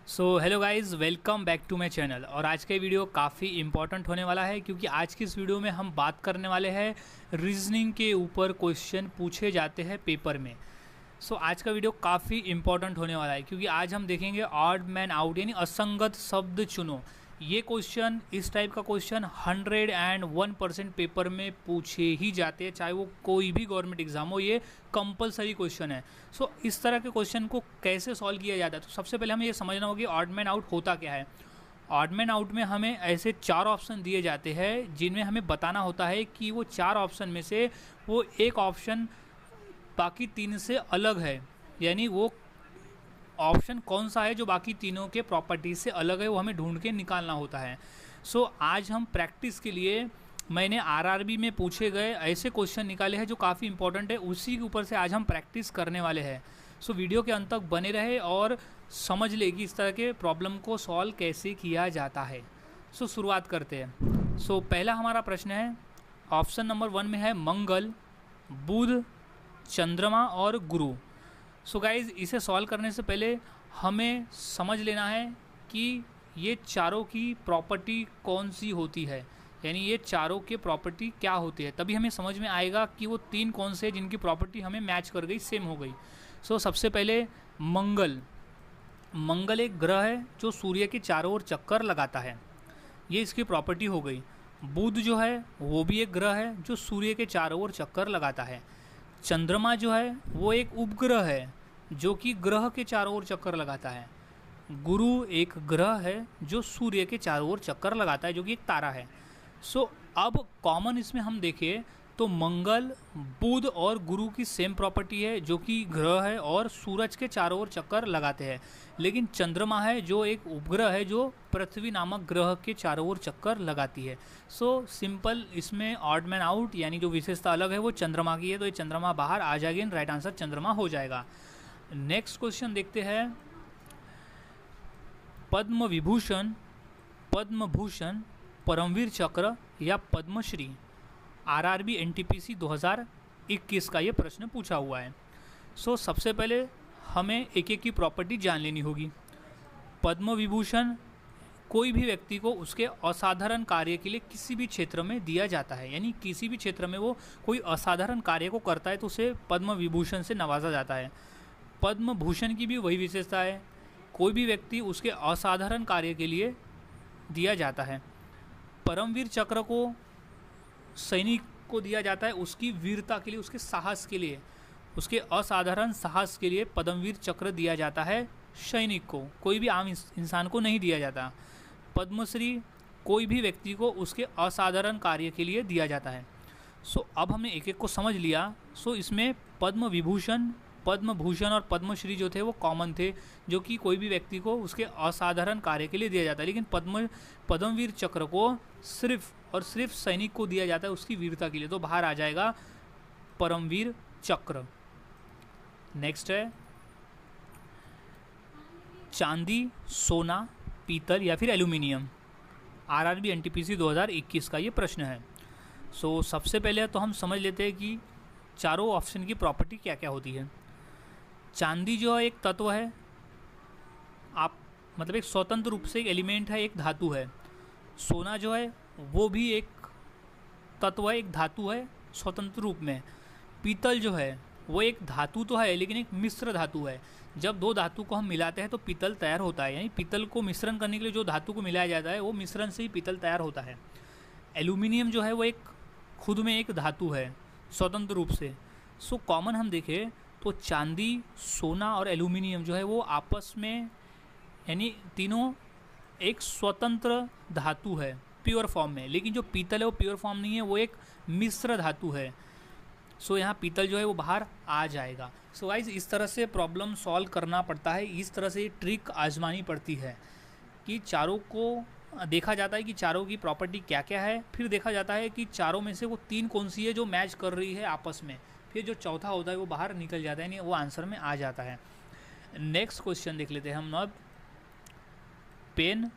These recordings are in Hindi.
So hello guys, welcome back to my channel. और आज का वीडियो काफ़ी इंपॉर्टेंट होने वाला है क्योंकि आज की इस वीडियो में हम बात करने वाले हैं रीजनिंग के ऊपर क्वेश्चन पूछे जाते हैं पेपर में। आज का वीडियो काफ़ी इंपॉर्टेंट होने वाला है क्योंकि आज हम देखेंगे ऑड मैन आउट यानी असंगत शब्द चुनो। ये क्वेश्चन, इस टाइप का क्वेश्चन 101% पेपर में पूछे ही जाते हैं, चाहे वो कोई भी गवर्नमेंट एग्जाम हो। ये कंपलसरी क्वेश्चन है। इस तरह के क्वेश्चन को कैसे सॉल्व किया जाता है, तो सबसे पहले हमें ये समझना होगा कि ऑड मैन आउट होता क्या है। ऑड मैन आउट में हमें ऐसे 4 ऑप्शन दिए जाते हैं जिनमें हमें बताना होता है कि वो 4 ऑप्शन में से वो एक ऑप्शन बाकी 3 से अलग है, यानी वो ऑप्शन कौन सा है जो बाकी तीनों के प्रॉपर्टी से अलग है, वो हमें ढूंढ के निकालना होता है। आज हम प्रैक्टिस के लिए मैंने आरआरबी में पूछे गए ऐसे क्वेश्चन निकाले हैं जो काफ़ी इंपॉर्टेंट है, उसी के ऊपर से आज हम प्रैक्टिस करने वाले हैं। वीडियो के अंत तक बने रहे और समझ ले कि इस तरह के प्रॉब्लम को सॉल्व कैसे किया जाता है। शुरुआत करते हैं। पहला हमारा प्रश्न है, ऑप्शन नंबर 1 में है मंगल, बुध, चंद्रमा और गुरु। गाइज, इसे सॉल्व करने से पहले हमें समझ लेना है कि ये चारों की प्रॉपर्टी कौन सी होती है, यानी ये चारों के प्रॉपर्टी क्या होती है, तभी हमें समझ में आएगा कि वो 3 कौन से जिनकी प्रॉपर्टी हमें मैच कर गई, सेम हो गई। सबसे पहले मंगल एक ग्रह है जो सूर्य के चारों ओर चक्कर लगाता है, ये इसकी प्रॉपर्टी हो गई। बुध जो है वो भी एक ग्रह है जो सूर्य के चारों ओर चक्कर लगाता है। चंद्रमा जो है वो एक उपग्रह है जो कि ग्रह के चारों ओर चक्कर लगाता है। गुरु एक ग्रह है जो सूर्य के चारों ओर चक्कर लगाता है, जो कि एक तारा है। अब कॉमन इसमें हम देखें तो मंगल, बुध और गुरु की सेम प्रॉपर्टी है जो कि ग्रह है और सूरज के चारों ओर चक्कर लगाते हैं। लेकिन चंद्रमा है जो एक उपग्रह है जो पृथ्वी नामक ग्रह के चारों ओर चक्कर लगाती है। सिंपल, इसमें ऑड मैन आउट यानी जो विशेषता अलग है वो चंद्रमा की है, तो ये चंद्रमा बाहर आ जाएगी। राइट आंसर चंद्रमा हो जाएगा। नेक्स्ट क्वेश्चन देखते हैं, पद्म विभूषण, पद्म भूषण, परमवीर चक्र या पद्मश्री। आरआरबी एनटीपीसी 2021 का ये प्रश्न पूछा हुआ है। सबसे पहले हमें एक एक की प्रॉपर्टी जान लेनी होगी। पद्म विभूषण कोई भी व्यक्ति को उसके असाधारण कार्य के लिए किसी भी क्षेत्र में दिया जाता है, यानी किसी भी क्षेत्र में वो कोई असाधारण कार्य को करता है तो उसे पद्म विभूषण से नवाजा जाता है। पद्म भूषण की भी वही विशेषता है, कोई भी व्यक्ति उसके असाधारण कार्य के लिए दिया जाता है। परमवीर चक्र को सैनिक को दिया जाता है उसकी वीरता के लिए, उसके साहस के लिए, उसके असाधारण साहस के लिए पद्मवीर चक्र दिया जाता है सैनिक को, कोई भी आम इंसान को नहीं दिया जाता। पद्मश्री कोई भी व्यक्ति को उसके असाधारण कार्य के लिए दिया जाता है। अब हमने एक एक को समझ लिया। इसमें पद्म विभूषण, पद्म भूषण और पद्मश्री जो थे वो कॉमन थे, जो कि कोई भी व्यक्ति को उसके असाधारण कार्य के लिए दिया जाता है। लेकिन पद्मवीर चक्र को सिर्फ और सिर्फ सैनिक को दिया जाता है उसकी वीरता के लिए, तो बाहर आ जाएगा परमवीर चक्र। नेक्स्ट है चांदी, सोना, पीतल या फिर एल्यूमिनियम। आरआरबी एनटीपीसी 2021 का ये प्रश्न है। सबसे पहले तो हम समझ लेते हैं कि चारों ऑप्शन की प्रॉपर्टी क्या क्या होती है। चांदी जो है एक तत्व है, मतलब एक स्वतंत्र रूप से एक एलिमेंट है, एक धातु है। सोना जो है वो भी एक तत्व है, एक धातु है स्वतंत्र रूप में। पीतल जो है वो एक धातु तो है लेकिन एक मिश्र धातु है। जब 2 धातु को हम मिलाते हैं तो पीतल तैयार होता है, यानी पीतल को मिश्रण करने के लिए जो धातु को मिलाया जाता है वो मिश्रण से ही पीतल तैयार होता है। एल्यूमिनियम जो है वो एक खुद में एक धातु है स्वतंत्र रूप से। कॉमन हम देखें तो चांदी, सोना और एल्यूमिनियम जो है वो आपस में, यानी तीनों एक स्वतंत्र धातु है प्योर फॉर्म में। लेकिन जो पीतल है वो प्योर फॉर्म नहीं है, वो एक मिश्र धातु है। यहाँ पीतल जो है वो बाहर आ जाएगा। गाइस, इस तरह से प्रॉब्लम सॉल्व करना पड़ता है, इस तरह से ट्रिक आजमानी पड़ती है कि चारों को देखा जाता है कि चारों की प्रॉपर्टी क्या क्या है, फिर देखा जाता है कि चारों में से वो 3 कौन सी है जो मैच कर रही है आपस में, फिर जो चौथा होता है वो बाहर निकल जाता है, यानी वो आंसर में आ जाता है। नेक्स्ट क्वेश्चन देख लेते हैं हम अब। पेन,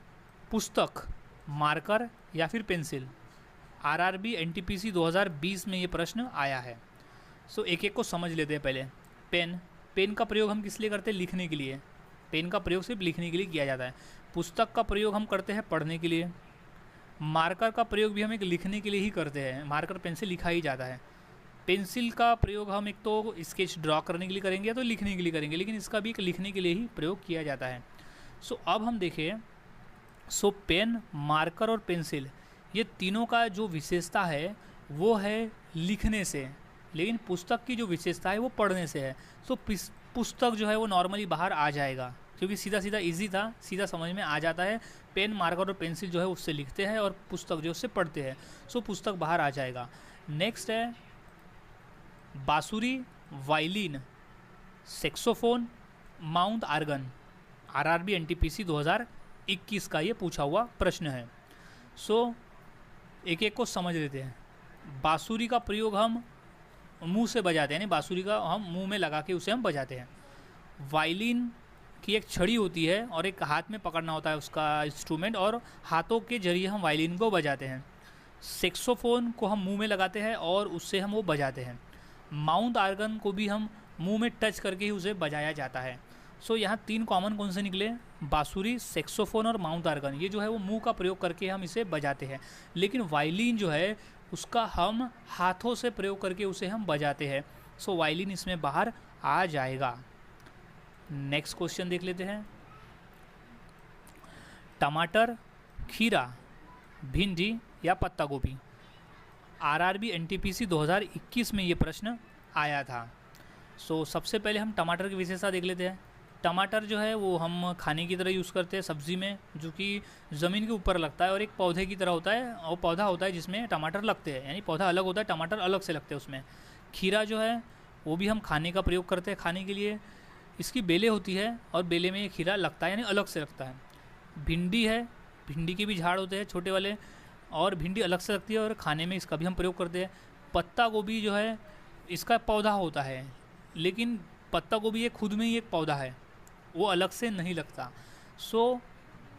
पुस्तक, मार्कर या फिर पेंसिल। आरआरबी एनटीपीसी 2020 में ये प्रश्न आया है। एक एक को समझ लेते हैं पहले। पेन का प्रयोग हम किस लिए करते हैं? लिखने के लिए। पेन का प्रयोग सिर्फ लिखने के लिए किया जाता है। पुस्तक का प्रयोग हम करते हैं पढ़ने के लिए। मार्कर का प्रयोग भी हम एक लिखने के लिए ही करते हैं, मार्कर पेन से लिखा ही जाता है। पेंसिल का प्रयोग हम एक तो स्केच ड्रॉ करने के लिए करेंगे या तो लिखने के लिए करेंगे, लेकिन इसका भी एक लिखने के लिए ही प्रयोग किया जाता है। सो अब हम देखें, सो पेन, मार्कर और पेंसिल ये तीनों का जो विशेषता है वो है लिखने से, लेकिन पुस्तक की जो विशेषता है वो पढ़ने से है। सो पुस्तक जो है वो नॉर्मली बाहर आ जाएगा, क्योंकि सीधा सीधा इजी था, सीधा समझ में आ जाता है। पेन, मार्कर और पेंसिल जो है उससे लिखते हैं और पुस्तक जो उससे पढ़ते हैं, सो पुस्तक बाहर आ जाएगा। नेक्स्ट है बांसुरी, violin, saxophone, mouth organ. RRB NTPC 2021 का ये पूछा हुआ प्रश्न है। सो एक एक को समझ लेते हैं। बांसुरी का प्रयोग हम मुंह से बजाते हैं, यानी बांसुरी का हम मुंह में लगा के उसे हम बजाते हैं। वायलिन की एक छड़ी होती है और एक हाथ में पकड़ना होता है उसका इंस्ट्रूमेंट, और हाथों के जरिए हम वायलिन को बजाते हैं। सेक्सोफोन को हम मुंह में लगाते हैं और उससे हम वो बजाते हैं। माउंट आर्गन को भी हम मुंह में टच करके ही उसे बजाया जाता है। सो यहाँ तीन कॉमन कौन से निकले? बांसुरी, सेक्सोफोन और माउंट आर्गन। ये जो है वो मुंह का प्रयोग करके हम इसे बजाते हैं, लेकिन वायलिन जो है उसका हम हाथों से प्रयोग करके उसे हम बजाते हैं। सो वायलिन इसमें बाहर आ जाएगा। नेक्स्ट क्वेश्चन देख लेते हैं। टमाटर, खीरा, भिंडी या पत्ता गोभी। आरआरबी एनटीपीसी 2021 में ये प्रश्न आया था। सो सबसे पहले हम टमाटर की विशेषता देख लेते हैं। टमाटर जो है वो हम खाने की तरह यूज़ करते हैं सब्ज़ी में, जो कि ज़मीन के ऊपर लगता है और एक पौधे की तरह होता है, और पौधा होता है जिसमें टमाटर लगते हैं, यानी पौधा अलग होता है, टमाटर अलग से लगते हैं उसमें। खीरा जो है वो भी हम खाने का प्रयोग करते हैं, खाने के लिए। इसकी बेलें होती है और बेले में ये खीरा लगता है, यानी अलग से लगता है। भिंडी है, भिंडी के भी झाड़ होते हैं छोटे वाले, और भिंडी अलग से लगती है और खाने में इसका भी हम प्रयोग करते हैं। पत्ता गोभी जो है इसका पौधा होता है, लेकिन पत्ता गोभी ये खुद में ही एक पौधा है, वो अलग से नहीं लगता। सो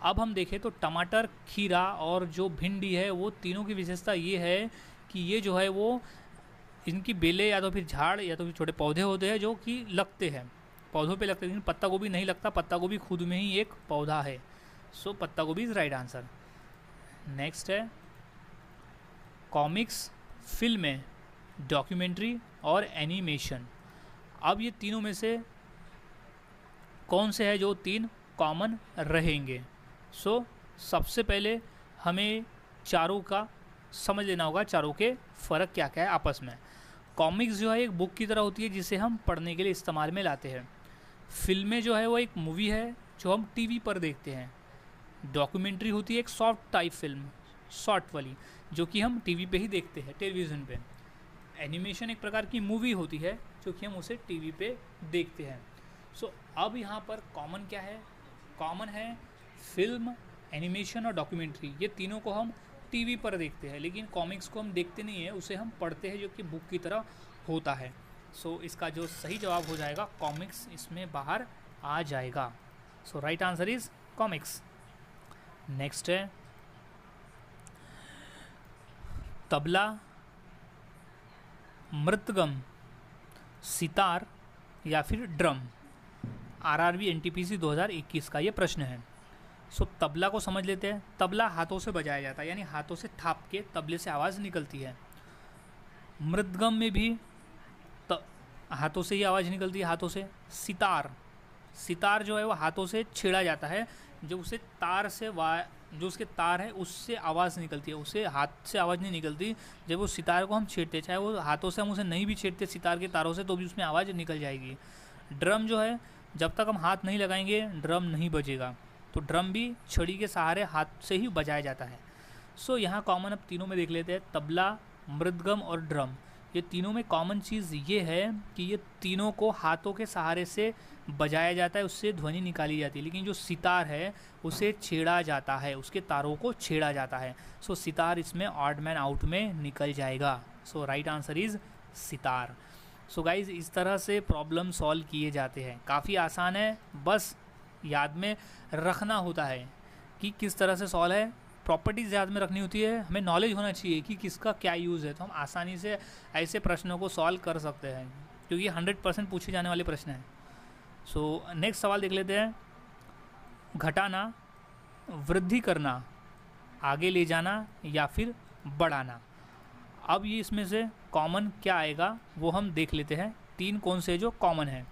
अब हम देखें तो टमाटर, खीरा और जो भिंडी है वो तीनों की विशेषता ये है कि ये जो है वो इनकी बेलें या तो फिर झाड़ या तो फिर छोटे पौधे होते हैं जो कि लगते हैं, पौधों पे लगते हैं, लेकिन पत्ता गोभी नहीं लगता, पत्ता गोभी खुद में ही एक पौधा है। सो पत्ता गोभी इज़ राइट आंसर। नेक्स्ट है कॉमिक्स, फिल्में, डॉक्यूमेंट्री और एनिमेशन। अब ये तीनों में से कौन से है जो तीन कॉमन रहेंगे? सो सबसे पहले हमें चारों का समझ लेना होगा, चारों के फ़र्क क्या क्या है आपस में। कॉमिक्स जो है एक बुक की तरह होती है जिसे हम पढ़ने के लिए इस्तेमाल में लाते हैं। फिल्में जो है वो एक मूवी है जो हम टीवी पर देखते हैं। डॉक्यूमेंट्री होती है एक सॉफ्ट टाइप फिल्म, शॉर्ट वाली, जो कि हम टीवी पे ही देखते हैं, टेलीविज़न पे। एनिमेशन एक प्रकार की मूवी होती है जो कि हम उसे टीवी पे देखते हैं। सो अब यहाँ पर कॉमन क्या है? कॉमन है फिल्म, एनिमेशन और डॉक्यूमेंट्री। ये तीनों को हम टीवी पर देखते हैं, लेकिन कॉमिक्स को हम देखते नहीं है, उसे हम पढ़ते हैं, जो कि बुक की तरह होता है। सो इसका जो सही जवाब हो जाएगा कॉमिक्स, इसमें बाहर आ जाएगा। So right answer is comics. Next है तबला, मृदंगम, सितार या फिर ड्रम। आरआरबी एनटीपीसी 2021 का ये प्रश्न है। सो तबला को समझ लेते हैं। तबला हाथों से बजाया जाता है, यानी हाथों से थाप के तबले से आवाज़ निकलती है। मृदंगम में भी हाथों से ही आवाज़ निकलती है, हाथों से। सितार जो है वो हाथों से छेड़ा जाता है, जो उसे तार से जो उसके तार है उससे आवाज़ निकलती है, उसे हाथ से आवाज़ नहीं निकलती। जब वो सितार को हम छेड़ते, चाहे वो हाथों से हम उसे नहीं भी छेड़ते सितार के तारों से, तो भी उसमें आवाज़ निकल जाएगी। ड्रम जो है जब तक हम हाथ नहीं लगाएंगे ड्रम नहीं बजेगा, तो ड्रम भी छड़ी के सहारे हाथ से ही बजाया जाता है। सो यहाँ कॉमन अब तीनों में देख लेते हैं, तबला, मृदंगम और ड्रम। ये तीनों में कॉमन चीज़ ये है कि ये तीनों को हाथों के सहारे से बजाया जाता है, उससे ध्वनि निकाली जाती है। लेकिन जो सितार है उसे छेड़ा जाता है, उसके तारों को छेड़ा जाता है। सो सितार इसमें ऑड मैन आउट में निकल जाएगा। So right answer is sitar. So guys इस तरह से प्रॉब्लम सॉल्व किए जाते हैं, काफ़ी आसान है, बस याद में रखना होता है कि किस तरह से सॉल्व है। प्रॉपर्टीज़ याद में रखनी होती है, हमें नॉलेज होना चाहिए कि किसका क्या यूज़ है, तो हम आसानी से ऐसे प्रश्नों को सॉल्व कर सकते हैं, क्योंकि 100% पूछे जाने वाले प्रश्न हैं। सो नेक्स्ट सवाल देख लेते हैं। घटाना, वृद्धि करना, आगे ले जाना या फिर बढ़ाना। अब ये इसमें से कॉमन क्या आएगा वो हम देख लेते हैं। 3 कौन से जो कॉमन है।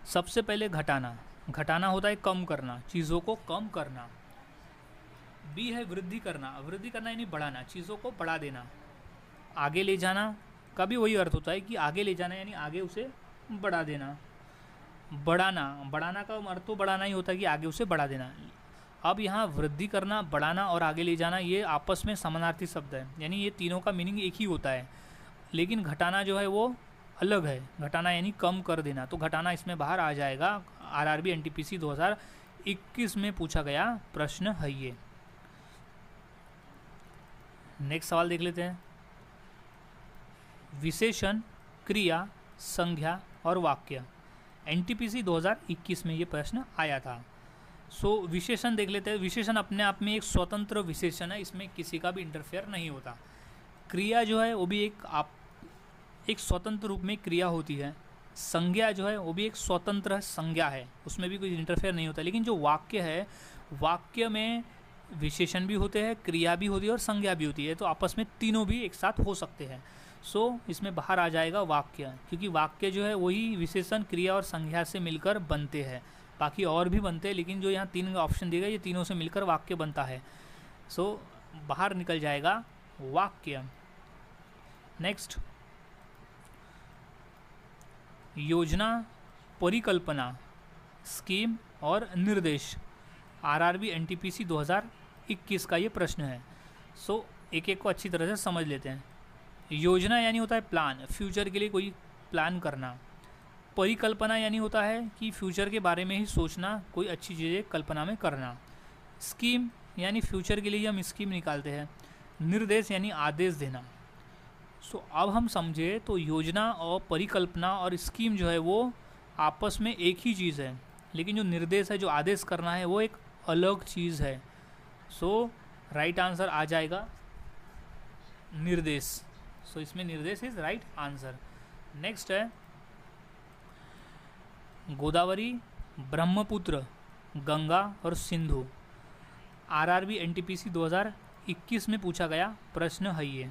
सबसे पहले घटाना। घटाना होता है कम करना, चीज़ों को कम करना। बी है वृद्धि करना। वृद्धि करना यानी बढ़ाना, चीज़ों को बढ़ा देना। आगे ले जाना का भी वही अर्थ होता है कि आगे ले जाना यानी आगे उसे बढ़ा देना। बढ़ाना, बढ़ाना का अर्थ तो बढ़ाना ही होता है कि आगे उसे बढ़ा देना। अब यहाँ वृद्धि करना, बढ़ाना और आगे ले जाना ये आपस में समानार्थी शब्द है, यानी ये तीनों का मीनिंग एक ही होता है। लेकिन घटाना जो है वो अलग है। घटाना यानी कम कर देना, तो घटाना इसमें बाहर आ जाएगा। आरआरबी एनटीपीसी 2021 में पूछा गया प्रश्न है ये। नेक्स्ट सवाल देख लेते हैं। विशेषण, क्रिया, संज्ञा और वाक्य। एनटीपीसी 2021 में ये प्रश्न आया था। विशेषण देख लेते हैं। विशेषण अपने आप में एक स्वतंत्र विशेषण है, इसमें किसी का भी इंटरफेयर नहीं होता। क्रिया जो है वो भी एक स्वतंत्र रूप में क्रिया होती है। संज्ञा जो है वो भी एक स्वतंत्र संज्ञा है, उसमें भी कोई इंटरफेयर नहीं होता। लेकिन जो वाक्य है, वाक्य में विशेषण भी होते हैं, क्रिया भी होती है और संज्ञा भी होती है, तो आपस में तीनों भी एक साथ हो सकते हैं। इसमें बाहर आ जाएगा वाक्य, क्योंकि वाक्य जो है वही विशेषण, क्रिया और संज्ञा से मिलकर बनते हैं। बाकी और भी बनते हैं, लेकिन जो यहाँ 3 ऑप्शन दिए गए ये तीनों से मिलकर वाक्य बनता है। बाहर निकल जाएगा वाक्य। नेक्स्ट, योजना, परिकल्पना, स्कीम और निर्देश। आरआरबी एनटीपीसी 2021 का ये प्रश्न है। एक एक को अच्छी तरह से समझ लेते हैं। योजना यानी होता है प्लान, फ्यूचर के लिए कोई प्लान करना। परिकल्पना यानी होता है कि फ्यूचर के बारे में ही सोचना, कोई अच्छी चीज़ें कल्पना में करना। स्कीम यानी फ्यूचर के लिए हम स्कीम निकालते हैं। निर्देश यानी आदेश देना। अब हम समझे तो योजना और परिकल्पना और स्कीम जो है वो आपस में एक ही चीज़ है, लेकिन जो निर्देश है, जो आदेश करना है, वो एक अलग चीज़ है। राइट आंसर आ जाएगा निर्देश। इसमें निर्देश इज राइट आंसर। नेक्स्ट है गोदावरी, ब्रह्मपुत्र, गंगा और सिंधु। आरआरबी एनटीपीसी 2021 में पूछा गया प्रश्न है ये।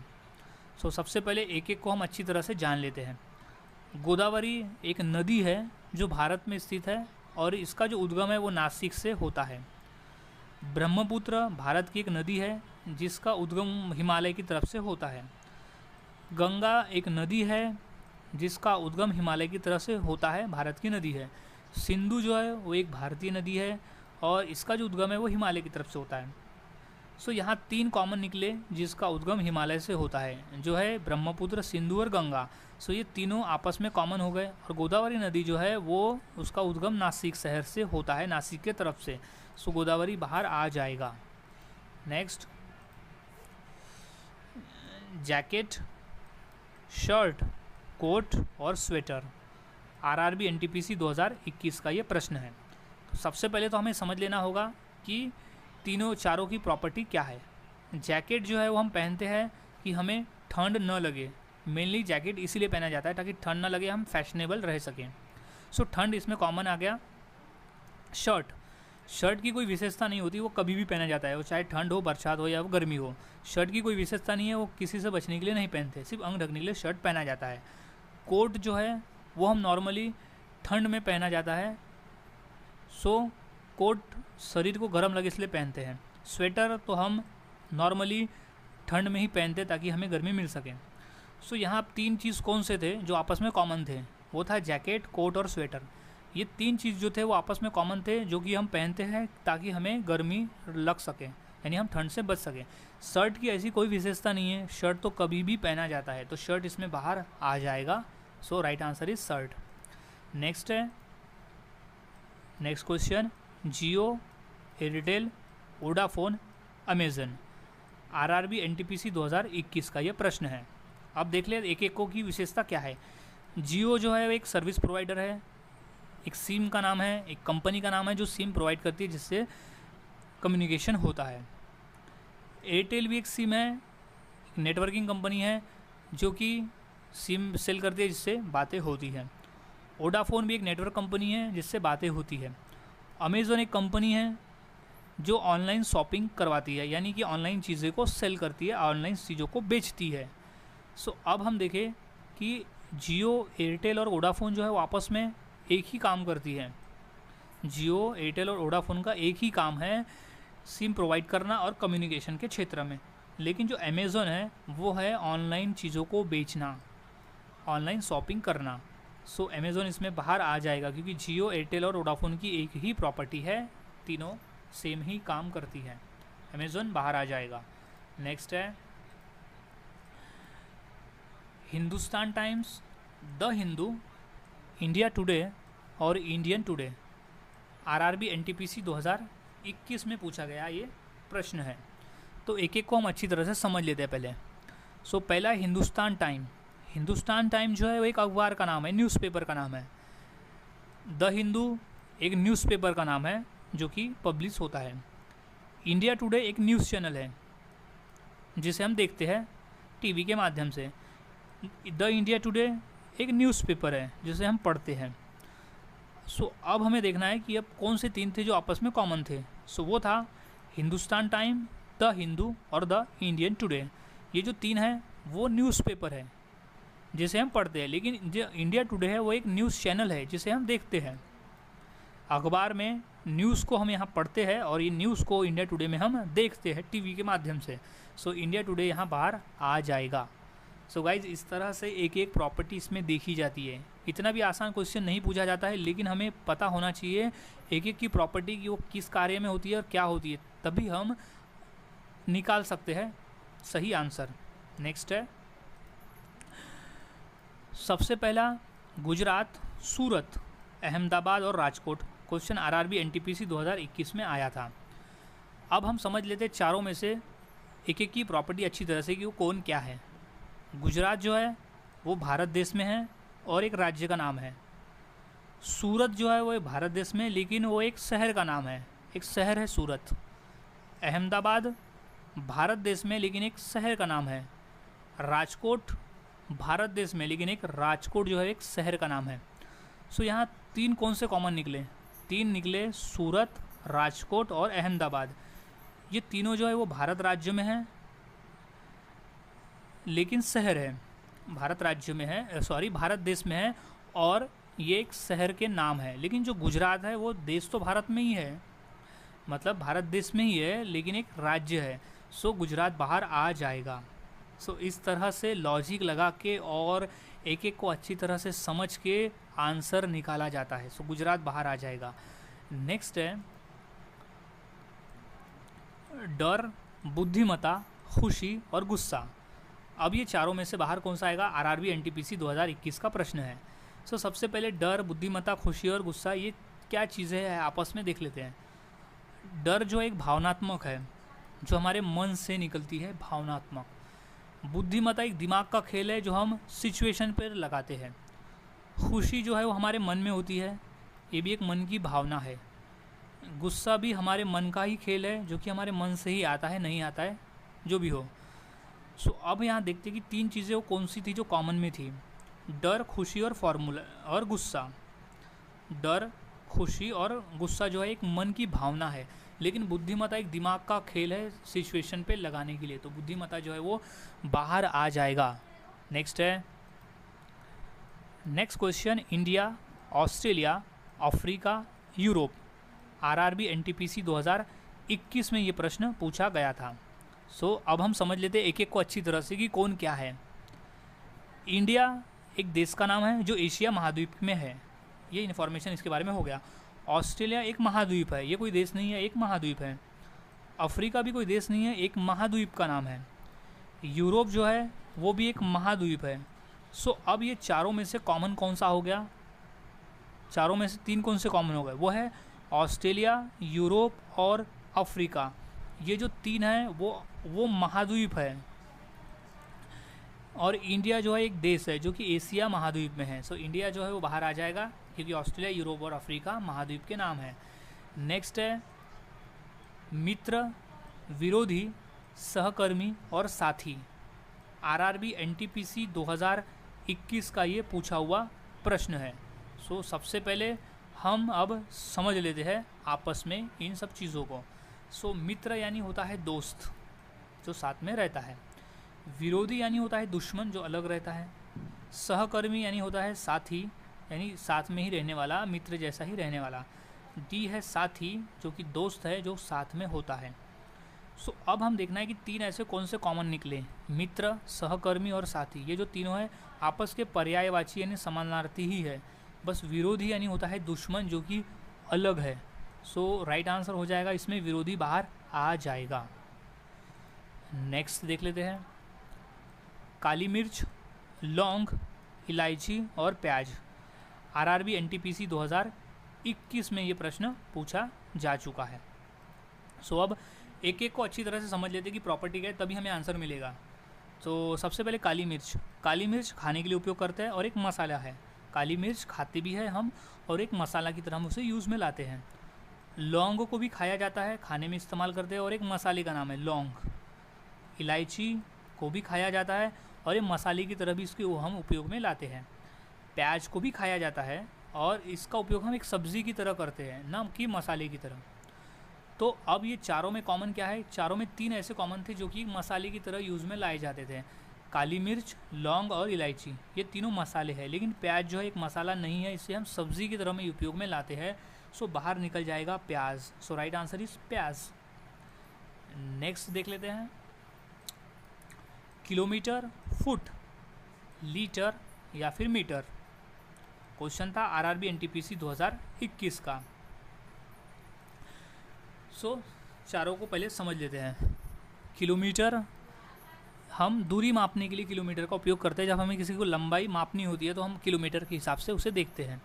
सबसे पहले एक एक को हम अच्छी तरह से जान लेते हैं। गोदावरी एक नदी है जो भारत में स्थित है और इसका जो उद्गम है वो नासिक से होता है। ब्रह्मपुत्र भारत की एक नदी है जिसका उद्गम हिमालय की तरफ से होता है। गंगा एक नदी है जिसका उद्गम हिमालय की तरफ से होता है, भारत की नदी है। सिंधु जो है वो एक भारतीय नदी है और इसका जो उद्गम है वो हिमालय की तरफ से होता है। यहाँ 3 कॉमन निकले जिसका उद्गम हिमालय से होता है, जो है ब्रह्मपुत्र, सिंधु और गंगा। ये तीनों आपस में कॉमन हो गए। और गोदावरी नदी जो है वो उसका उद्गम नासिक शहर से होता है, नासिक के तरफ से। गोदावरी बाहर आ जाएगा। नेक्स्ट, जैकेट, शर्ट, कोट और स्वेटर। आरआरबी एनटीपीसी 2021 का ये प्रश्न है। सबसे पहले तो हमें समझ लेना होगा कि चारों की प्रॉपर्टी क्या है। जैकेट जो है वो हम पहनते हैं कि हमें ठंड न लगे। मेनली जैकेट इसीलिए पहना जाता है ताकि ठंड न लगे, हम फैशनेबल रह सकें। ठंड इसमें कॉमन आ गया। शर्ट की कोई विशेषता नहीं होती, वो कभी भी पहना जाता है, वो चाहे ठंड हो, बरसात हो या वो गर्मी हो। शर्ट की कोई विशेषता नहीं है, वो किसी से बचने के लिए नहीं पहनते, सिर्फ अंग ढकने के लिए शर्ट पहना जाता है। कोट जो है वो हम नॉर्मली ठंड में पहना जाता है। कोट शरीर को गर्म लगे इसलिए पहनते हैं। स्वेटर तो हम नॉर्मली ठंड में ही पहनते ताकि हमें गर्मी मिल सके। यहाँ 3 चीज़ कौन से थे जो आपस में कॉमन थे, वो था जैकेट, कोट और स्वेटर। ये 3 चीज़ जो थे वो आपस में कॉमन थे, जो कि हम पहनते हैं ताकि हमें गर्मी लग सके, यानी हम ठंड से बच सकें। शर्ट की ऐसी कोई विशेषता नहीं है, शर्ट तो कभी भी पहना जाता है, तो शर्ट इसमें बाहर आ जाएगा। Right answer is shirt. Next है, next question, Jio, Airtel, Vodafone, Amazon. RRB NTPC 2021 का ये प्रश्न है। अब देख ले एक एक को की विशेषता क्या है। जियो जो है एक सर्विस प्रोवाइडर है, एक सिम का नाम है, एक कंपनी का नाम है जो सिम प्रोवाइड करती है जिससे कम्युनिकेशन होता है। एयरटेल भी एक सिम है, एक नेटवर्किंग कंपनी है जो कि सिम सेल करती है जिससे बातें होती हैं। वोडाफोन भी एक नेटवर्क कंपनी है जिससे बातें होती है। अमेज़ॉन एक कंपनी है जो ऑनलाइन शॉपिंग करवाती है, यानी कि ऑनलाइन चीज़ें को सेल करती है, ऑनलाइन चीज़ों को बेचती है। सो अब हम देखें कि जियो, एयरटेल और वोडाफोन जो है वो आपस में एक ही काम करती है। जियो, एयरटेल और वोडाफोन का एक ही काम है सिम प्रोवाइड करना और कम्युनिकेशन के क्षेत्र में। लेकिन जो अमेज़ॉन है वो है ऑनलाइन चीज़ों को बेचना, ऑनलाइन शॉपिंग करना। सो अमेज़ॉन इसमें बाहर आ जाएगा क्योंकि जियो, एयरटेल और वोडाफोन की एक ही प्रॉपर्टी है, तीनों सेम ही काम करती है। अमेज़ॉन बाहर आ जाएगा। नेक्स्ट है Hindustan times, the Hindu, India today और इंडियन टुडे। आरआरबी एनटीपीसी 2021 में पूछा गया ये प्रश्न है। तो एक एक को हम अच्छी तरह से समझ लेते हैं पहले। सो पहला हिंदुस्तान टाइम। हिंदुस्तान टाइम जो है वो एक अखबार का नाम है, न्यूज़पेपर का नाम है। द हिंदू एक न्यूज़पेपर का नाम है जो कि पब्लिश होता है। इंडिया टुडे एक न्यूज़ चैनल है जिसे हम देखते हैं टीवी के माध्यम से। द इंडिया टुडे एक न्यूज़पेपर है जिसे हम पढ़ते हैं। सो अब हमें देखना है कि अब कौन से तीन थे जो आपस में कॉमन थे। सो वो था हिंदुस्तान टाइम, द हिंदू और द इंडियन टुडे। ये जो तीन है वो न्यूज़पेपर है जिसे हम पढ़ते हैं, लेकिन जो इंडिया टुडे है वो एक न्यूज़ चैनल है जिसे हम देखते हैं। अखबार में न्यूज़ को हम यहाँ पढ़ते हैं और ये न्यूज़ को इंडिया टुडे में हम देखते हैं टीवी के माध्यम से। सो इंडिया टुडे यहाँ बाहर आ जाएगा। सो गाइज इस तरह से एक एक प्रॉपर्टी इसमें देखी जाती है। इतना भी आसान क्वेश्चन नहीं पूछा जाता है, लेकिन हमें पता होना चाहिए एक एक की प्रॉपर्टी की वो किस कार्य में होती है और क्या होती है, तभी हम निकाल सकते हैं सही आंसर। नेक्स्ट है सबसे पहला गुजरात, सूरत, अहमदाबाद और राजकोट। क्वेश्चन आरआरबी एनटीपीसी 2021 में आया था। अब हम समझ लेते चारों में से एक एक की प्रॉपर्टी अच्छी तरह से कि वो कौन क्या है। गुजरात जो है वो भारत देश में है और एक राज्य का नाम है। सूरत जो है वो भारत देश में, लेकिन वो एक शहर का नाम है, एक शहर है सूरत। अहमदाबाद भारत देश में लेकिन एक शहर का नाम है। राजकोट भारत देश में लेकिन एक राजकोट जो है एक शहर का नाम है। सो यहाँ तीन कौन से कॉमन निकले? तीन निकले, सूरत, राजकोट और अहमदाबाद। ये तीनों जो है वो भारत राज्य में है लेकिन शहर है, भारत राज्य में है, भारत देश में है और ये एक शहर के नाम है। लेकिन जो गुजरात है वो देश तो भारत में ही है, मतलब भारत देश में ही है लेकिन एक राज्य है। सो गुजरात बाहर आ जाएगा। सो इस तरह से लॉजिक लगा के और एक एक को अच्छी तरह से समझ के आंसर निकाला जाता है। सो गुजरात बाहर आ जाएगा। नेक्स्ट है डर, बुद्धिमत्ता, खुशी और गुस्सा। अब ये चारों में से बाहर कौन सा आएगा? आरआरबी एनटीपीसी 2021 का प्रश्न है। सो सबसे पहले डर, बुद्धिमत्ता, खुशी और गुस्सा ये क्या चीज़ें हैं आपस में देख लेते हैं। डर जो एक भावनात्मक है, जो हमारे मन से निकलती है, भावनात्मक। बुद्धिमत्ता एक दिमाग का खेल है जो हम सिचुएशन पर लगाते हैं। खुशी जो है वो हमारे मन में होती है, ये भी एक मन की भावना है। गुस्सा भी हमारे मन का ही खेल है जो कि हमारे मन से ही आता है, नहीं आता है, जो भी हो। सो अब यहाँ देखते हैं कि तीन चीज़ें वो कौन सी थी जो कॉमन में थी। डर, खुशी और फॉर्मूला और गुस्सा। डर, खुशी और गुस्सा जो है एक मन की भावना है, लेकिन बुद्धिमत्ता एक दिमाग का खेल है सिचुएशन पे लगाने के लिए। तो बुद्धिमत्ता जो है वो बाहर आ जाएगा। नेक्स्ट है next question India, Australia, Africa, Europe. RRB NTPC 2021 में ये प्रश्न पूछा गया था। सो अब हम समझ लेते हैं एक एक को अच्छी तरह से कि कौन क्या है। इंडिया एक देश का नाम है जो एशिया महाद्वीप में है, ये इन्फॉर्मेशन इसके बारे में हो गया। ऑस्ट्रेलिया एक महाद्वीप है, ये कोई देश नहीं है, एक महाद्वीप है। अफ्रीका भी कोई देश नहीं है, एक महाद्वीप का नाम है। यूरोप जो है वो भी एक महाद्वीप है। सो अब ये चारों में से कॉमन कौन सा हो गया? चारों में से तीन कौन से कॉमन हो गए? वो है ऑस्ट्रेलिया, यूरोप और अफ्रीका। ये जो तीन है वो महाद्वीप है। और इंडिया जो है एक देश है जो कि एशिया महाद्वीप में है। सो इंडिया जो है वो बाहर आ जाएगा क्योंकि ऑस्ट्रेलिया, यूरोप और अफ्रीका महाद्वीप के नाम है। नेक्स्ट है मित्र, विरोधी, सहकर्मी और साथी। आरआरबी एनटीपीसी 2021 का ये पूछा हुआ प्रश्न है। सो सबसे पहले हम अब समझ लेते हैं आपस में इन सब चीज़ों को। सो मित्र यानी होता है दोस्त जो साथ में रहता है, विरोधी यानी होता है दुश्मन जो अलग रहता है, सहकर्मी यानी होता है साथी यानी साथ में ही रहने वाला, मित्र जैसा ही रहने वाला। डी है साथी जो कि दोस्त है जो साथ में होता है। सो अब हम देखना है कि तीन ऐसे कौन से कॉमन निकले, मित्र, सहकर्मी और साथी। ये जो तीनों है आपस के पर्यायवाची यानी समानार्थी ही है। बस विरोधी यानी होता है दुश्मन जो कि अलग है। सो राइट आंसर हो जाएगा इसमें विरोधी बाहर आ जाएगा। नेक्स्ट देख लेते हैं, काली मिर्च, लौंग, इलायची और प्याज। आरआरबी एनटीपीसी 2021 में ये प्रश्न पूछा जा चुका है। सो अब एक एक को अच्छी तरह से समझ लेते हैं कि प्रॉपर्टी क्या है, तभी हमें आंसर मिलेगा। तो सबसे पहले काली मिर्च। काली मिर्च खाने के लिए उपयोग करते हैं और एक मसाला है। काली मिर्च खाते भी है हम और एक मसाला की तरह हम उसे यूज़ में लाते हैं। लौंग को भी खाया जाता है, खाने में इस्तेमाल करते हैं और एक मसाले का नाम है लौंग। इलायची को भी खाया जाता है और एक मसाले की तरह भी इसके हम उपयोग में लाते हैं। प्याज को भी खाया जाता है और इसका उपयोग हम एक सब्ज़ी की तरह करते हैं, ना कि मसाले की तरह। तो अब ये चारों में कॉमन क्या है, चारों में तीन ऐसे कॉमन थे जो कि मसाले की तरह यूज़ में लाए जाते थे। काली मिर्च, लौंग और इलायची, ये तीनों मसाले हैं, लेकिन प्याज जो है एक मसाला नहीं है, इसे हम सब्ज़ी की तरह में उपयोग में लाते हैं। सो बाहर निकल जाएगा प्याज। सो राइट आंसर इज प्याज। नेक्स्ट देख लेते हैं, किलोमीटर, फुट, लीटर या फिर मीटर। क्वेश्चन था आरआरबी एनटीपीसी 2021 का। सो चारों को पहले समझ लेते हैं। किलोमीटर, हम दूरी मापने के लिए किलोमीटर का उपयोग करते हैं। जब हमें किसी को लंबाई मापनी होती है तो हम किलोमीटर के हिसाब से उसे देखते हैं।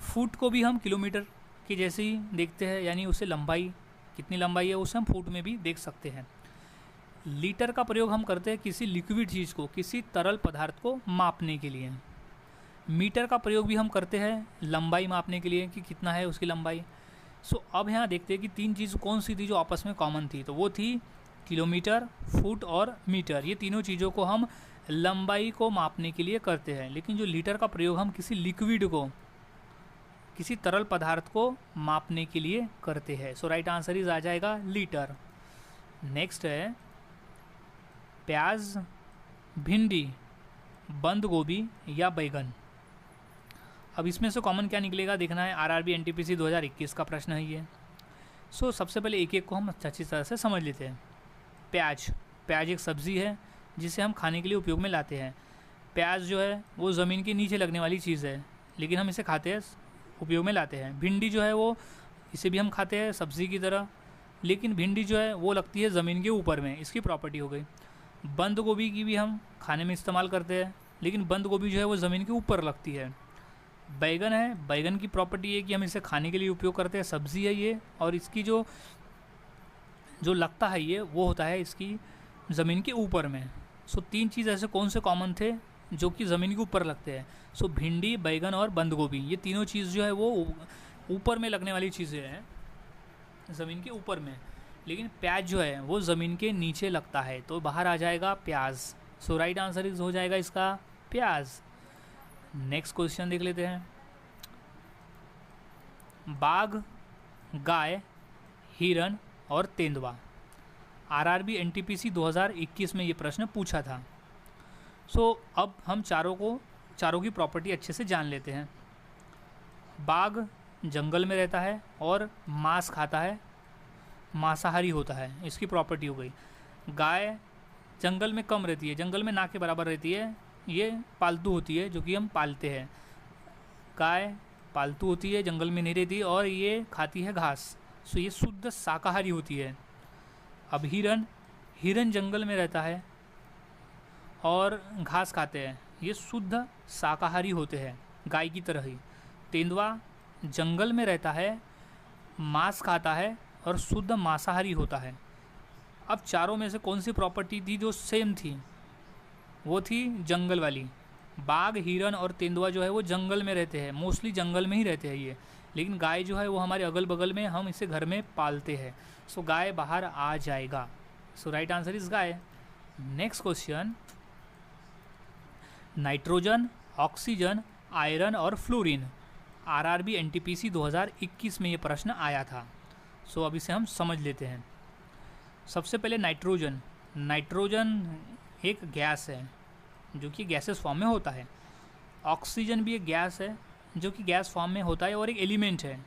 फुट को भी हम किलोमीटर के जैसे ही देखते हैं, यानी उसे लंबाई, कितनी लंबाई है उसे हम फुट में भी देख सकते हैं। लीटर का प्रयोग हम करते हैं किसी लिक्विड चीज़ को, किसी तरल पदार्थ को मापने के लिए। मीटर का प्रयोग भी हम करते हैं लंबाई मापने के लिए कि कितना है उसकी लंबाई। सो अब यहाँ देखते हैं कि तीन चीज़ कौन सी थी जो आपस में कॉमन थी। तो वो थी किलोमीटर, फुट और मीटर। ये तीनों चीज़ों को हम लंबाई को मापने के लिए करते हैं, लेकिन जो लीटर का प्रयोग हम किसी लिक्विड को, किसी तरल पदार्थ को मापने के लिए करते हैं। सो राइट आंसर इज आ जाएगा लीटर। नेक्स्ट है प्याज, भिंडी, बंद गोभी या बैगन। अब इसमें से कॉमन क्या निकलेगा देखना है। आरआरबी एनटीपीसी 2021 का प्रश्न है ये। सो सबसे पहले एक एक को हम अच्छी तरह से समझ लेते हैं। प्याज, प्याज एक सब्ज़ी है जिसे हम खाने के लिए उपयोग में लाते हैं। प्याज जो है वो ज़मीन के नीचे लगने वाली चीज़ है, लेकिन हम इसे खाते हैं, उपयोग में लाते हैं। भिंडी जो है वो, इसे भी हम खाते हैं सब्ज़ी की तरह, लेकिन भिंडी जो है वो लगती है ज़मीन के ऊपर में, इसकी प्रॉपर्टी हो गई। बंद गोभी की भी हम खाने में इस्तेमाल करते हैं, लेकिन बंद गोभी जो है वो ज़मीन के ऊपर लगती है। बैगन है, बैगन की प्रॉपर्टी है कि हम इसे खाने के लिए उपयोग करते हैं, सब्ज़ी है ये, और इसकी जो लगता है ये वो होता है इसकी ज़मीन के ऊपर में। सो तीन चीज़ ऐसे कौन से कॉमन थे जो कि ज़मीन के ऊपर लगते हैं। सो भिंडी, बैगन और बंद गोभी, ये तीनों चीज़ जो है वो ऊपर में लगने वाली चीज़ें हैं, ज़मीन के ऊपर में। लेकिन प्याज जो है वो ज़मीन के नीचे लगता है, तो बाहर आ जाएगा प्याज। सो राइट आंसर इज हो जाएगा इसका प्याज। नेक्स्ट क्वेश्चन देख लेते हैं। बाघ, गाय, हिरन और तेंदुआ। आरआरबी एनटीपीसी 2021 में ये प्रश्न पूछा था। सो अब हम चारों की प्रॉपर्टी अच्छे से जान लेते हैं। बाघ जंगल में रहता है और मांस खाता है, मांसाहारी होता है, इसकी प्रॉपर्टी हो गई। गाय जंगल में कम रहती है, जंगल में ना के बराबर रहती है, ये पालतू होती है जो कि हम पालते हैं। गाय पालतू होती है, जंगल में नहीं रहती और ये खाती है घास। सो ये शुद्ध शाकाहारी होती है। अब हिरन जंगल में रहता है और घास खाते हैं, ये शुद्ध शाकाहारी होते हैं, गाय की तरह ही। तेंदुआ जंगल में रहता है, मांस खाता है और शुद्ध मांसाहारी होता है। अब चारों में से कौन सी प्रॉपर्टी थी जो सेम थी? वो थी जंगल वाली। बाघ, हिरन और तेंदुआ जो है वो जंगल में रहते हैं, मोस्टली जंगल में ही रहते हैं ये। लेकिन गाय जो है वो हमारे अगल बगल में, हम इसे घर में पालते हैं। सो गाय बाहर आ जाएगा। सो राइट आंसर इज गाय। Next question, nitrogen, oxygen, iron और फ्लोरीन। आरआरबी एनटीपीसी 2021 में ये प्रश्न आया था। सो अब इसे हम समझ लेते हैं। सबसे पहले नाइट्रोजन। नाइट्रोजन एक गैस है जो कि गैसेस फॉर्म में होता है। ऑक्सीजन भी एक गैस है जो कि गैस फॉर्म में होता है और एक एलिमेंट है।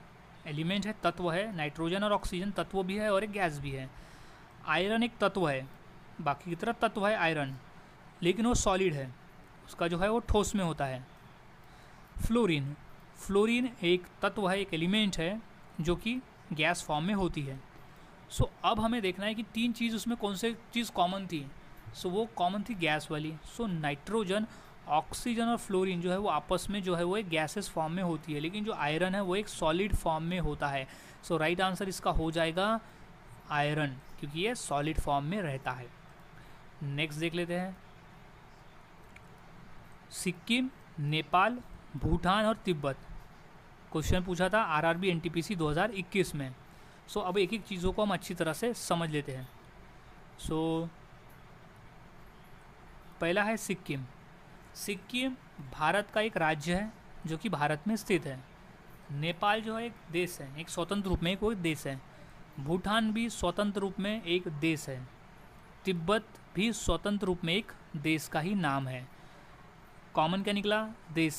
एलिमेंट है, तत्व है। नाइट्रोजन और ऑक्सीजन तत्व भी है और एक गैस भी है। आयरन एक तत्व है, बाकी की तरह तत्व है आयरन, लेकिन वो सॉलिड है, उसका जो है वो ठोस में होता है। फ्लोरीन। फ्लोरीन एक तत्व है, एक एलिमेंट है जो कि गैस फॉर्म में होती है। सो अब हमें देखना है कि तीन चीज़ उसमें कौन से चीज़ कॉमन थी। सो वो कॉमन थी गैस वाली। सो नाइट्रोजन, ऑक्सीजन और फ्लोरीन जो है वो आपस में जो है वो एक गैसेस फॉर्म में होती है, लेकिन जो आयरन है वो एक सॉलिड फॉर्म में होता है। सो राइट आंसर इसका हो जाएगा आयरन, क्योंकि ये सॉलिड फॉर्म में रहता है। नेक्स्ट देख लेते हैं। सिक्किम, नेपाल, भूटान और तिब्बत। क्वेश्चन पूछा था आरआरबी एनटीपीसी 2021 में। सो अब एक एक चीज़ों को हम अच्छी तरह से समझ लेते हैं। सो पहला है सिक्किम। सिक्किम भारत का एक राज्य है जो कि भारत में स्थित है। नेपाल जो है एक देश है, एक स्वतंत्र रूप में कोई देश है। भूटान भी स्वतंत्र रूप में एक देश है। तिब्बत भी स्वतंत्र रूप में एक देश का ही नाम है। कॉमन क्या निकला? देश।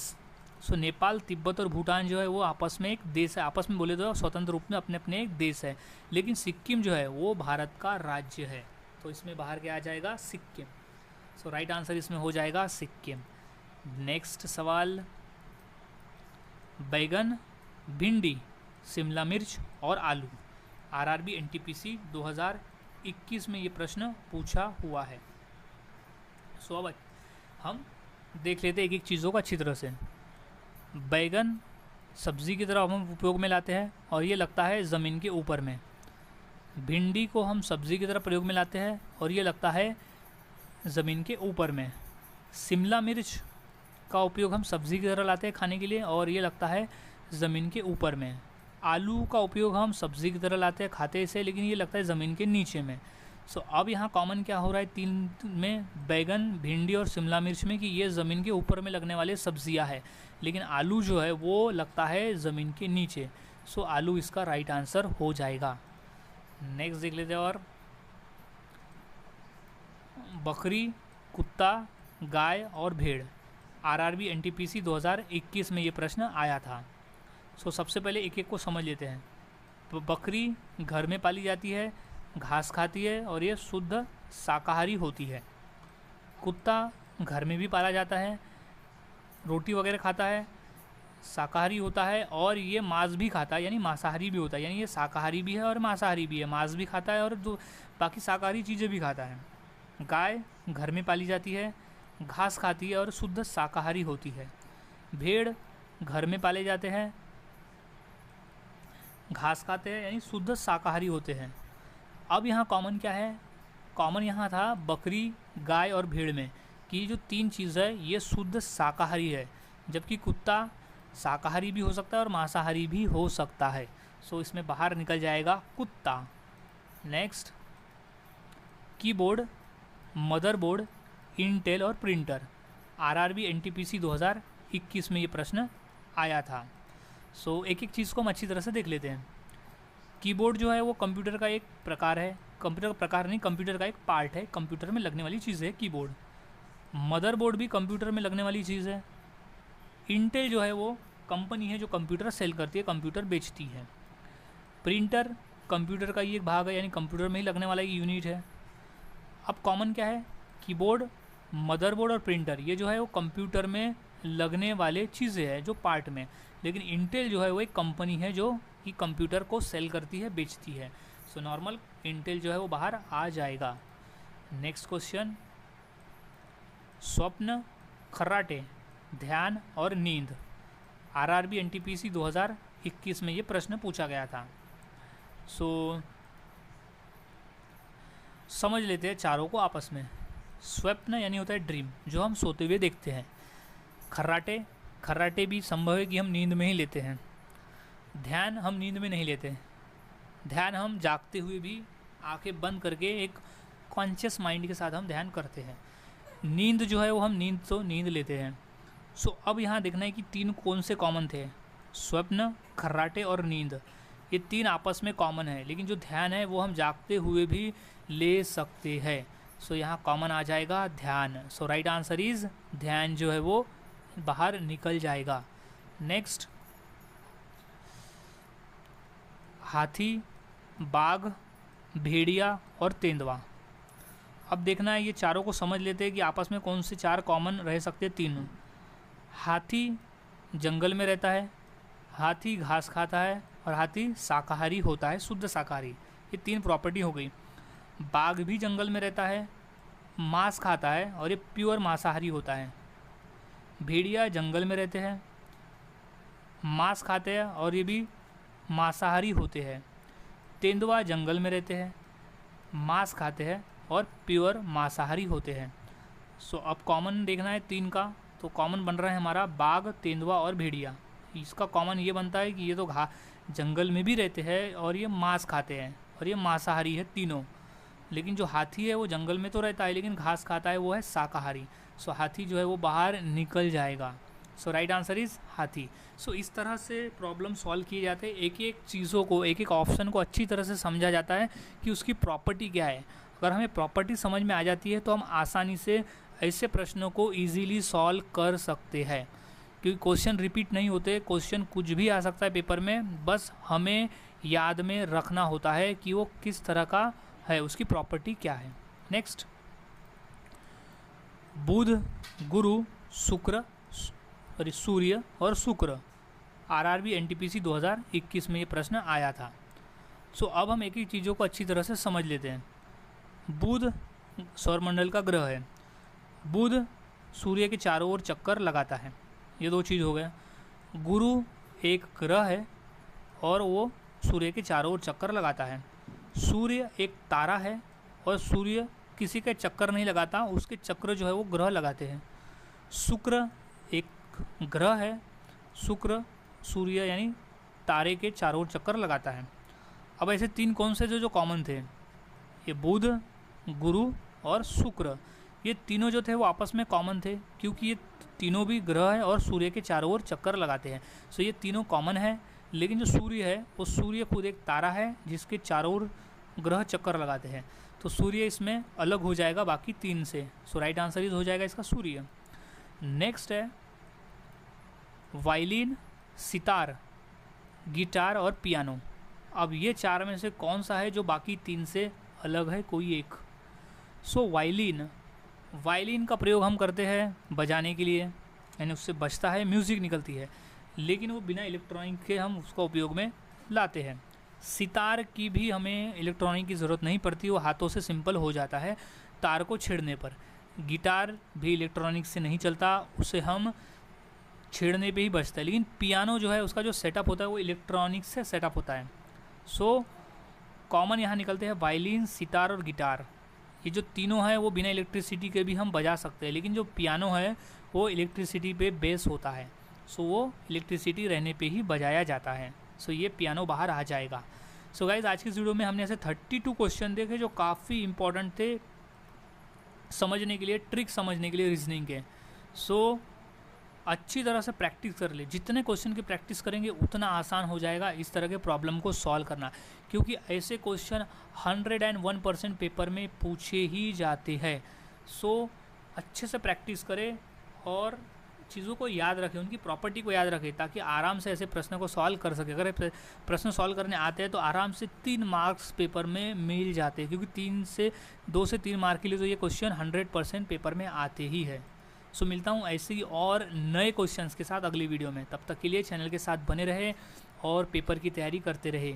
सो नेपाल, तिब्बत और भूटान जो है वो आपस में एक देश है। आपस में बोले तो स्वतंत्र रूप में अपने अपने एक देश है, लेकिन सिक्किम जो है वो भारत का राज्य है। तो इसमें बाहर क्या आ जाएगा? सिक्किम। सो राइट आंसर इसमें हो जाएगा सिक्किम। नेक्स्ट सवाल, बैगन, भिंडी, शिमला मिर्च और आलू। आरआरबी एनटीपीसी 2021 में ये प्रश्न पूछा हुआ है। सो अब हम देख लेते हैं एक एक चीज़ों को अच्छी तरह से। बैगन सब्ज़ी की तरह हम उपयोग में लाते हैं और ये लगता है ज़मीन के ऊपर में। भिंडी को हम सब्ज़ी की तरह प्रयोग में लाते हैं और ये लगता है ज़मीन के ऊपर में। शिमला मिर्च का उपयोग हम सब्ज़ी की तरह लाते हैं खाने के लिए और ये लगता है ज़मीन के ऊपर में। आलू का उपयोग हम सब्ज़ी की तरह लाते हैं, खाते इसे, लेकिन ये लगता है ज़मीन के नीचे में। सो अब यहाँ कॉमन क्या हो रहा है तीन में, बैगन, भिंडी और शिमला मिर्च में, कि ये ज़मीन के ऊपर में लगने वाले सब्जियाँ हैं, लेकिन आलू जो है वो लगता है ज़मीन के नीचे। सो आलू इसका राइट आंसर हो जाएगा। नेक्स्ट देख लेते हैं। और बकरी, कुत्ता, गाय और भेड़। आरआरबी एनटीपीसी 2021 में ये प्रश्न आया था। सो सबसे पहले एक एक को समझ लेते हैं। बकरी घर में पाली जाती है, घास खाती है और ये शुद्ध शाकाहारी होती है। कुत्ता घर में भी पाला जाता है, रोटी वगैरह खाता है, शाकाहारी होता है और ये मांस भी खाता है, यानी मांसाहारी भी होता है, यानी ये शाकाहारी भी है और मांसाहारी भी है। मांस भी खाता है और बाकी शाकाहारी चीज़ें भी खाता है। गाय घर में पाली जाती है, घास खाती है और शुद्ध शाकाहारी होती है। भेड़ घर में पाले जाते हैं, घास खाते हैं, यानी शुद्ध शाकाहारी होते हैं। अब यहाँ कॉमन क्या है? कॉमन यहाँ था बकरी, गाय और भेड़ में कि जो तीन चीज़ है ये शुद्ध शाकाहारी है, जबकि कुत्ता शाकाहारी भी हो सकता है और मांसाहारी भी हो सकता है। सो इसमें बाहर निकल जाएगा कुत्ता। नेक्स्ट, कीबोर्ड, मदरबोर्ड, इंटेल और प्रिंटर। आरआरबी एनटीपीसी 2021 में ये प्रश्न आया था। सो एक एक चीज़ को हम अच्छी तरह से देख लेते हैं। कीबोर्ड जो है वो कंप्यूटर का एक प्रकार है, कंप्यूटर का प्रकार नहीं, कंप्यूटर का एक पार्ट है, कंप्यूटर में लगने वाली चीज़ है कीबोर्ड। मदरबोर्ड भी कंप्यूटर में लगने वाली चीज़ है। इंटेल जो है वो कंपनी है जो कंप्यूटर सेल करती है, कंप्यूटर बेचती है। प्रिंटर कंप्यूटर का ही एक भाग है, यानी कंप्यूटर में ही लगने वाला एक यूनिट है। अब कॉमन क्या है? कीबोर्ड, मदरबोर्ड और प्रिंटर, ये जो है वो कंप्यूटर में लगने वाले चीज़ें हैं जो पार्ट में, लेकिन इंटेल जो है वो एक कंपनी है जो कि कंप्यूटर को सेल करती है, बेचती है। सो नॉर्मल इंटेल जो है वो बाहर आ जाएगा। नेक्स्ट क्वेश्चन, स्वप्न, खर्राटे, ध्यान और नींद। आरआरबी एनटीपीसी 2021 में ये प्रश्न पूछा गया था। सो समझ लेते हैं चारों को आपस में। स्वप्न यानी होता है ड्रीम, जो हम सोते हुए देखते हैं। खर्राटे, खर्राटे भी संभव है कि हम नींद में ही लेते हैं। ध्यान हम नींद में नहीं लेते। ध्यान हम जागते हुए भी आंखें बंद करके एक कॉन्शियस माइंड के साथ हम ध्यान करते हैं। नींद जो है वो हम नींद लेते हैं। सो अब यहाँ देखना है कि तीन कौन से कॉमन थे। स्वप्न, खर्राटे और नींद, ये 3 आपस में कॉमन है, लेकिन जो ध्यान है वो हम जागते हुए भी ले सकते हैं। सो यहाँ कॉमन आ जाएगा ध्यान। सो राइट आंसर इज ध्यान जो है वो बाहर निकल जाएगा। नेक्स्ट, हाथी, बाघ, भेड़िया और तेंदुआ। अब देखना है, ये चारों को समझ लेते हैं कि आपस में कौन से 4 कॉमन रह सकते हैं। तीनों, हाथी जंगल में रहता है, हाथी घास खाता है और हाथी शाकाहारी होता है, शुद्ध शाकाहारी। ये 3 प्रॉपर्टी हो गई। बाघ भी जंगल में रहता है, मांस खाता है और ये प्योर मांसाहारी होता है। भेड़िया जंगल में रहते हैं, मांस खाते हैं और ये भी मांसाहारी होते हैं। तेंदुआ जंगल में रहते हैं, मांस खाते हैं और प्योर मांसाहारी होते हैं। सो अब कॉमन देखना है 3 का, तो कॉमन बन रहा है हमारा बाघ, तेंदुआ और भेड़िया। इसका कॉमन ये बनता है कि ये तो जंगल में भी रहते हैं और ये मांस खाते हैं और ये मांसाहारी है तीनों। लेकिन जो हाथी है वो जंगल में तो रहता है लेकिन घास खाता है, वो है शाकाहारी। सो हाथी जो है वो बाहर निकल जाएगा। सो राइट आंसर इज हाथी। सो इस तरह से प्रॉब्लम सॉल्व किए जाते हैं। एक एक चीज़ों को, एक एक ऑप्शन को अच्छी तरह से समझा जाता है कि उसकी प्रॉपर्टी क्या है। अगर हमें प्रॉपर्टी समझ में आ जाती है तो हम आसानी से ऐसे प्रश्नों को ईजीली सॉल्व कर सकते हैं, क्योंकि क्वेश्चन रिपीट नहीं होते। क्वेश्चन कुछ भी आ सकता है पेपर में, बस हमें याद में रखना होता है कि वो किस तरह का है, उसकी प्रॉपर्टी क्या है। नेक्स्ट, बुध, गुरु, शुक्र, सूर्य और शुक्र। आरआरबी एनटीपीसी 2021 में ये प्रश्न आया था। सो अब हम एक एक चीज़ों को अच्छी तरह से समझ लेते हैं। बुध सौरमंडल का ग्रह है। बुध सूर्य के चारों ओर चक्कर लगाता है, ये 2 चीज़ हो गए। गुरु एक ग्रह है और वो सूर्य के चारों ओर चक्कर लगाता है। सूर्य एक तारा है और सूर्य किसी का चक्कर नहीं लगाता, उसके चक्र जो है वो ग्रह लगाते हैं। शुक्र एक ग्रह है, शुक्र सूर्य यानी तारे के चारों ओर चक्कर लगाता है। अब ऐसे 3 कौन से जो कॉमन थे, ये बुध, गुरु और शुक्र, ये तीनों जो थे वो आपस में कॉमन थे, क्योंकि ये तीनों भी ग्रह है और सूर्य के चारों ओर चक्कर लगाते हैं। सो ये तीनों कॉमन है। लेकिन जो सूर्य है वो सूर्य खुद एक तारा है जिसके चारों ओर ग्रह चक्कर लगाते हैं, तो सूर्य इसमें अलग हो जाएगा बाकी 3 से। सो राइट आंसर इज हो जाएगा इसका सूर्य। नेक्स्ट है वायलिन, सितार, गिटार और पियानो। अब ये 4 में से कौन सा है जो बाकी 3 से अलग है, कोई एक। सो वायलिन, वायलिन का प्रयोग हम करते हैं बजाने के लिए, यानी उससे बजता है, म्यूज़िक निकलती है, लेकिन वो बिना इलेक्ट्रॉनिक के हम उसका उपयोग में लाते हैं। सितार की भी हमें इलेक्ट्रॉनिक की ज़रूरत नहीं पड़ती, वो हाथों से सिंपल हो जाता है तार को छेड़ने पर। गिटार भी इलेक्ट्रॉनिक से नहीं चलता, उसे हम छेड़ने पे ही बजता है। लेकिन पियानो जो है उसका जो सेटअप होता है वो इलेक्ट्रॉनिक से सेटअप होता है। सो कॉमन यहाँ निकलते हैं वायलिन, सितार और गिटार। ये जो तीनों हैं वो बिना इलेक्ट्रिसिटी के भी हम बजा सकते हैं, लेकिन जो पियानो है वो इलेक्ट्रिसिटी पे बेस होता है। सो वो इलेक्ट्रिसिटी रहने पे ही बजाया जाता है। सो ये पियानो बाहर आ जाएगा। सो गाइज, आज की इस वीडियो में हमने ऐसे 32 क्वेश्चन देखे जो काफ़ी इंपॉर्टेंट थे समझने के लिए, ट्रिक समझने के लिए रीजनिंग के। सो अच्छी तरह से प्रैक्टिस कर ले, जितने क्वेश्चन की प्रैक्टिस करेंगे उतना आसान हो जाएगा इस तरह के प्रॉब्लम को सॉल्व करना, क्योंकि ऐसे क्वेश्चन 101% पेपर में पूछे ही जाते हैं। सो अच्छे से प्रैक्टिस करें और चीज़ों को याद रखें, उनकी प्रॉपर्टी को याद रखें, ताकि आराम से ऐसे प्रश्न को सॉल्व कर सके। अगर प्रश्न सॉल्व करने आते हैं तो आराम से 3 मार्क्स पेपर में मिल जाते हैं, क्योंकि 2 से 3 मार्क के लिए तो ये क्वेश्चन 100% पेपर में आते ही है। सो मिलता हूँ ऐसे ही और नए क्वेश्चंस के साथ अगली वीडियो में। तब तक के लिए चैनल के साथ बने रहे और पेपर की तैयारी करते रहे।